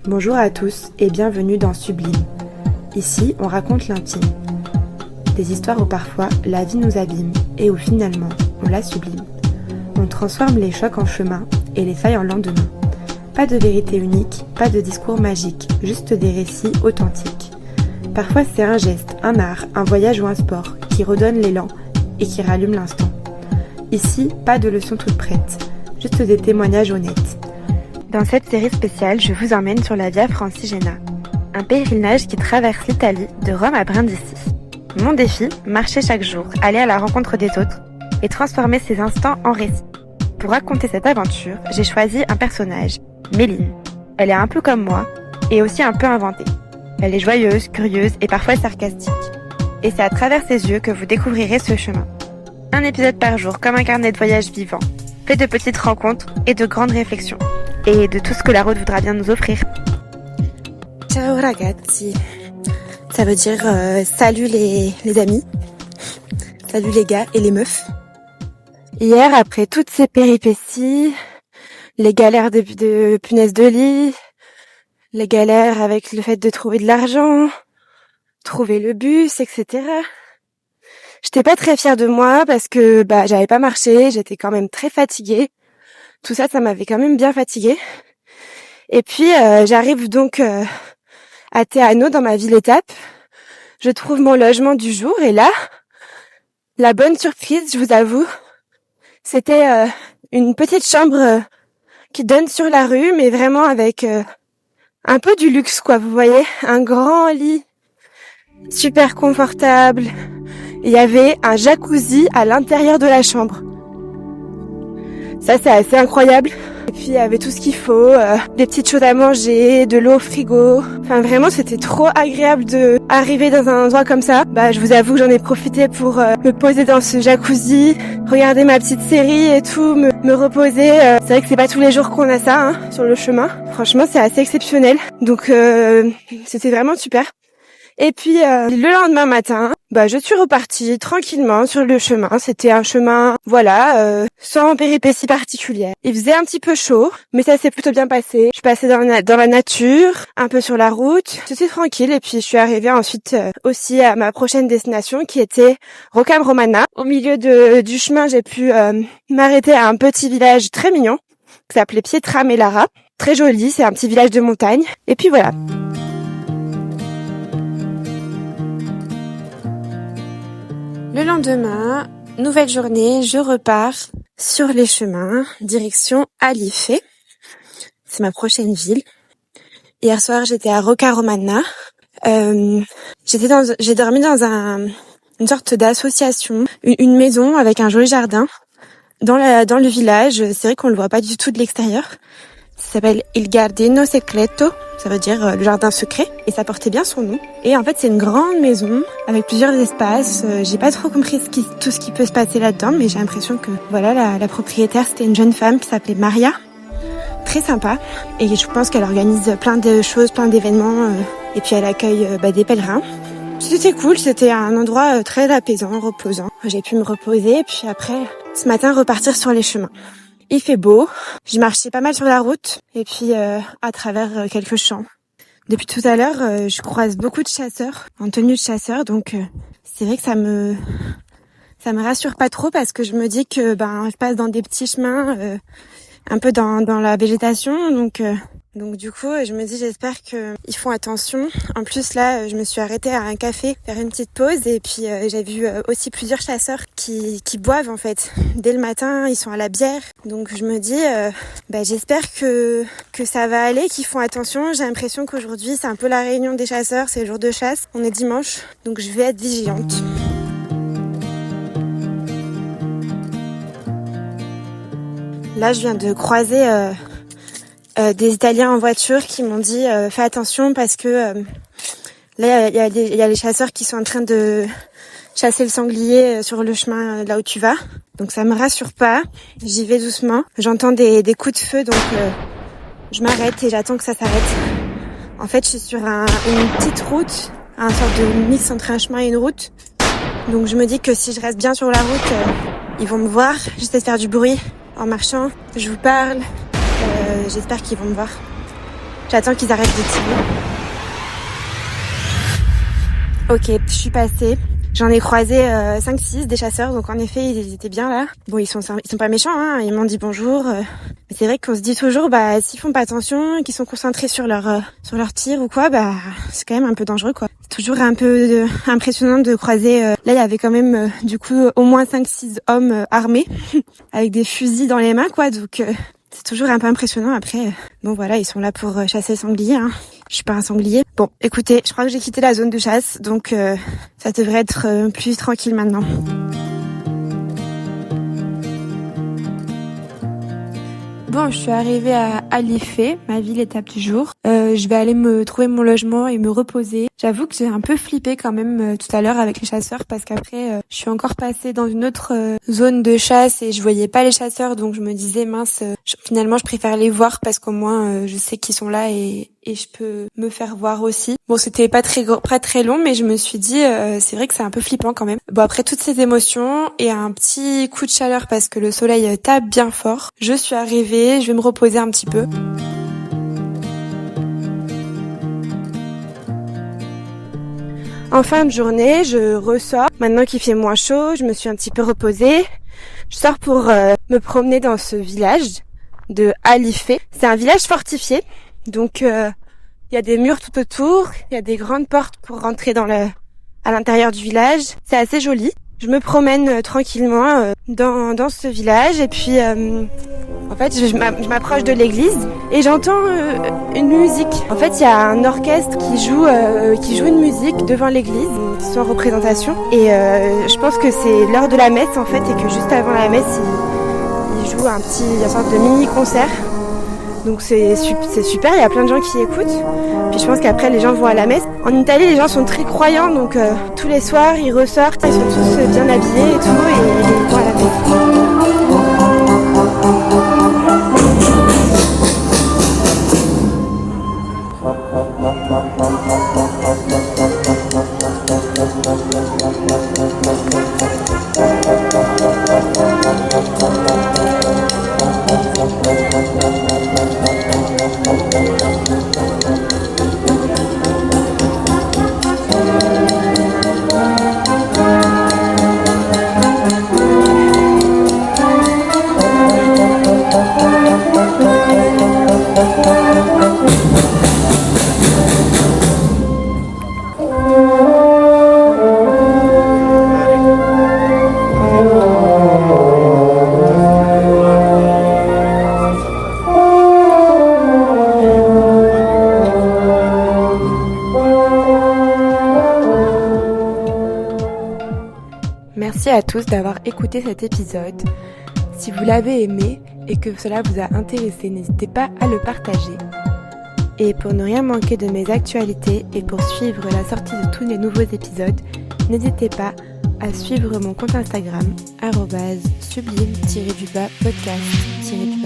Bonjour à tous et bienvenue dans Sublime. Ici, on raconte l'intime. Des histoires où parfois la vie nous abîme et où finalement on la sublime. On transforme les chocs en chemin et les failles en lendemain. Pas de vérité unique, pas de discours magique, juste des récits authentiques. Parfois c'est un geste, un art, un voyage ou un sport qui redonne l'élan et qui rallume l'instant. Ici, pas de leçons toutes prêtes, juste des témoignages honnêtes. Dans cette série spéciale, je vous emmène sur la Via Francigena, un pèlerinage qui traverse l'Italie de Rome à Brindisi. Mon défi, marcher chaque jour, aller à la rencontre des autres et transformer ces instants en récits. Pour raconter cette aventure, j'ai choisi un personnage, Méline. Elle est un peu comme moi et aussi un peu inventée. Elle est joyeuse, curieuse et parfois sarcastique. Et c'est à travers ses yeux que vous découvrirez ce chemin. Un épisode par jour comme un carnet de voyage vivant, fait de petites rencontres et de grandes réflexions. Et de tout ce que la route voudra bien nous offrir. Ciao ragazzi. Ça veut dire salut les amis. Salut les gars et les meufs. Hier, après toutes ces péripéties, les galères de punaises de lit, les galères avec le fait de trouver de l'argent, trouver le bus, etc. J'étais pas très fière de moi parce que j'avais pas marché, j'étais quand même très fatiguée. Tout ça, ça m'avait quand même bien fatiguée. Et puis, j'arrive donc à Teano, dans ma ville-étape. Je trouve mon logement du jour. Et là, la bonne surprise, je vous avoue, c'était une petite chambre qui donne sur la rue, mais vraiment avec un peu du luxe, quoi. Vous voyez, un grand lit, super confortable. Il y avait un jacuzzi à l'intérieur de la chambre. Ça, c'est assez incroyable. Et puis, il y avait tout ce qu'il faut, des petites choses à manger, de l'eau au frigo. Enfin, vraiment, c'était trop agréable de arriver dans un endroit comme ça. Je vous avoue que j'en ai profité pour me poser dans ce jacuzzi, regarder ma petite série et tout, me reposer. C'est vrai que c'est pas tous les jours qu'on a ça, sur le chemin. Franchement, c'est assez exceptionnel. Donc, c'était vraiment super. Et puis le lendemain matin, je suis repartie tranquillement sur le chemin. C'était un chemin, sans péripéties particulières. Il faisait un petit peu chaud, mais ça s'est plutôt bien passé. Je suis passée dans la nature, un peu sur la route. C'était tranquille et puis je suis arrivée ensuite aussi à ma prochaine destination qui était Rocca Romana. Au milieu du chemin, j'ai pu m'arrêter à un petit village très mignon qui s'appelait Pietra Melara. Très joli, c'est un petit village de montagne. Et puis voilà. Le lendemain, nouvelle journée, je repars sur les chemins, direction Alife. C'est ma prochaine ville. Hier soir, j'étais à Rocca Romana. J'ai dormi dans une sorte d'association, une maison avec un joli jardin dans le village. C'est vrai qu'on le voit pas du tout de l'extérieur. Ça s'appelle Il Giardino Secreto, ça veut dire le jardin secret, et ça portait bien son nom. Et en fait, c'est une grande maison avec plusieurs espaces. J'ai pas trop compris tout ce qui peut se passer là-dedans, mais j'ai l'impression que la propriétaire, c'était une jeune femme qui s'appelait Maria, très sympa. Et je pense qu'elle organise plein de choses, plein d'événements, et puis elle accueille des pèlerins. C'était cool, c'était un endroit très apaisant, reposant. J'ai pu me reposer, et puis après, ce matin, repartir sur les chemins. Il fait beau, j'ai marché pas mal sur la route et puis à travers quelques champs. Depuis tout à l'heure, je croise beaucoup de chasseurs en tenue de chasseur, donc c'est vrai que ça me rassure pas trop parce que je me dis que je passe dans des petits chemins un peu dans la végétation, donc du coup je me dis j'espère qu'ils font attention. En plus là, je me suis arrêtée à un café faire une petite pause et puis j'ai vu aussi plusieurs chasseurs qui boivent en fait dès le matin, ils sont à la bière. Donc je me dis j'espère que ça va aller, qu'ils font attention. J'ai l'impression qu'aujourd'hui c'est un peu la réunion des chasseurs, c'est le jour de chasse, on est dimanche, donc je vais être vigilante. Là je viens de croiser des Italiens en voiture qui m'ont dit fais attention parce que là il y a les chasseurs qui sont en train de chasser le sanglier sur le chemin là où tu vas. Donc ça me rassure pas. J'y vais doucement. J'entends des coups de feu, donc je m'arrête et j'attends que ça s'arrête. En fait, je suis sur une petite route, un sorte de mix entre un chemin et une route. Donc je me dis que si je reste bien sur la route, ils vont me voir. J'essaie de faire du bruit en marchant. Je vous parle. J'espère qu'ils vont me voir. J'attends qu'ils arrêtent de tirer. Ok, je suis passée. J'en ai croisé 5-6 des chasseurs, donc en effet ils étaient bien là. Bon, ils sont pas méchants, hein. Ils m'ont dit bonjour. Mais c'est vrai qu'on se dit toujours, s'ils font pas attention, qu'ils sont concentrés sur leur tir ou quoi, c'est quand même un peu dangereux, quoi. C'est toujours un peu impressionnant de croiser. Là, il y avait quand même du coup au moins 5-6 hommes armés avec des fusils dans les mains, quoi. Donc c'est toujours un peu impressionnant. Après, bon voilà, ils sont là pour chasser le sanglier, hein. Je suis pas un sanglier. Bon, écoutez, je crois que j'ai quitté la zone de chasse, donc ça devrait être plus tranquille maintenant. Bon, je suis arrivée à Alifé, ma ville étape du jour. Je vais aller me trouver mon logement et me reposer. J'avoue que j'ai un peu flippé quand même tout à l'heure avec les chasseurs parce qu'après, je suis encore passée dans une autre zone de chasse et je voyais pas les chasseurs, donc je me disais mince, finalement je préfère les voir parce qu'au moins je sais qu'ils sont là et je peux me faire voir aussi. Bon, c'était pas très long, mais je me suis dit c'est vrai que c'est un peu flippant quand même. Bon, après toutes ces émotions et un petit coup de chaleur parce que le soleil tape bien fort, je suis arrivée, je vais me reposer un petit peu. En fin de journée, je ressors. Maintenant qu'il fait moins chaud, je me suis un petit peu reposée. Je sors pour me promener dans ce village de Alifé. C'est un village fortifié, donc il y a des murs tout autour, il y a des grandes portes pour rentrer à l'intérieur du village. C'est assez joli. Je me promène tranquillement dans ce village et puis en fait je m'approche de l'église et j'entends une musique. En fait il y a un orchestre qui joue une musique devant l'église, qui sont en représentation et je pense que c'est l'heure de la messe en fait et que juste avant la messe ils jouent une sorte de mini concert. Donc c'est super, il y a plein de gens qui écoutent. Puis je pense qu'après les gens vont à la messe. En Italie, les gens sont très croyants, donc tous les soirs ils ressortent, ils sont tous bien habillés et tout, et ils vont à la messe. Merci à tous d'avoir écouté cet épisode. Si vous l'avez aimé et que cela vous a intéressé, n'hésitez pas à le partager. Et pour ne rien manquer de mes actualités et pour suivre la sortie de tous les nouveaux épisodes, n'hésitez pas à suivre mon compte Instagram @sublime-podcast-.